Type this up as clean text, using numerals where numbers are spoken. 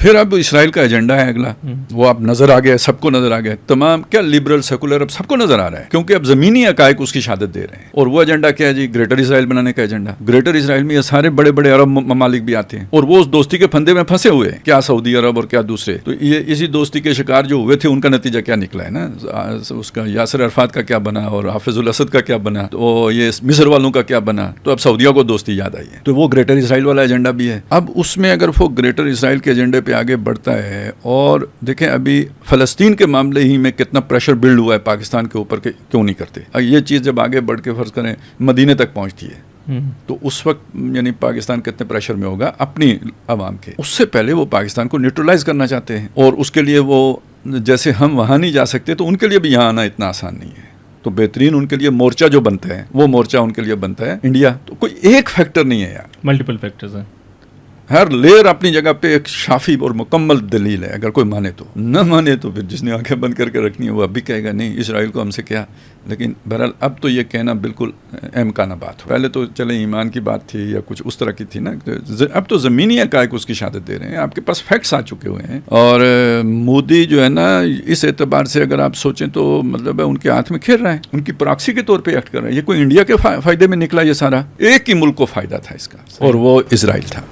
پھر اب اسرائیل کا ایجنڈا ہے اگلا، وہ اب نظر آ گیا، سب کو نظر آ گیا، تمام کیا لبرل سیکولر اب سب کو نظر آ رہا ہے، کیونکہ اب زمینی حقائق اس کی شہادت دے رہے ہیں. اور وہ ایجنڈا کیا ہے جی؟ گریٹر اسرائیل بنانے کا ایجنڈا. گریٹر اسرائیل میں یہ سارے بڑے بڑے عرب ممالک بھی آتے ہیں اور وہ اس دوستی کے پھندے میں پھنسے ہوئے ہیں، کیا سعودی عرب اور کیا دوسرے. تو یہ اسی دوستی کے شکار جو ہوئے تھے ان کا نتیجہ کیا نکلا ہے نا، اس کا یاسر عرفات کا کیا بنا اور حافظ الاسد کا کیا بنا، تو یہ مصر والوں کا کیا بنا. تو اب سعودیہ کو دوستی یاد آئی ہے، تو وہ گریٹر اسرائیل والا ایجنڈا بھی ہے. اب اس میں اگر وہ گریٹر اسرائیل کے ایجنڈے پہ آگے بڑھتا ہے، اور دیکھیں ابھی فلسطین کے معاملے ہی میں کتنا پریشر بلڈ ہوا ہے پاکستان کے اوپر کہ کیوں نہیں کرتے. یہ چیز جب آگے بڑھ کے فرض کریں مدینے تک پہنچتی ہے تو اس وقت یعنی پاکستان کتنے پریشر میں ہوگا اپنی عوام کے. اس سے پہلے وہ پاکستان کو نیوٹرلائز کرنا چاہتے ہیں، اور اس کے لیے وہ جیسے ہم وہاں نہیں جا سکتے تو ان کے لیے بھی یہاں آنا اتنا آسان نہیں ہے. تو بہترین ان کے لیے مورچہ جو بنتا ہے وہ مورچہ ان کے لیے بنتا ہے انڈیا. تو کوئی ایک فیکٹر نہیں ہے یار، ملٹیپل فیکٹرز ہیں. ہر لیئر اپنی جگہ پہ ایک شافی اور مکمل دلیل ہے. اگر کوئی مانے تو، نہ مانے تو پھر جس نے آنکھیں بند کر کے رکھنی ہے وہ اب بھی کہے گا نہیں اسرائیل کو ہم سے کیا. لیکن بہرحال اب تو یہ کہنا بالکل امکانہ بات ہو. پہلے تو چلے ایمان کی بات تھی یا کچھ اس طرح کی تھی نا، اب تو زمینی حقائق اس کی شہادت دے رہے ہیں. آپ کے پاس فیکٹس آ چکے ہوئے ہیں. اور مودی جو ہے نا اس اعتبار سے اگر آپ سوچیں تو مطلب ہے ان کے ہاتھ میں کھیل رہا ہے، ان کی پراکسی کے طور پہ ایکٹ کر رہا ہے. یہ کوئی انڈیا کے فائدے میں نکلا، یہ سارا ایک ہی ملک کو فائدہ تھا اس کا، اور وہ اسرائیل تھا.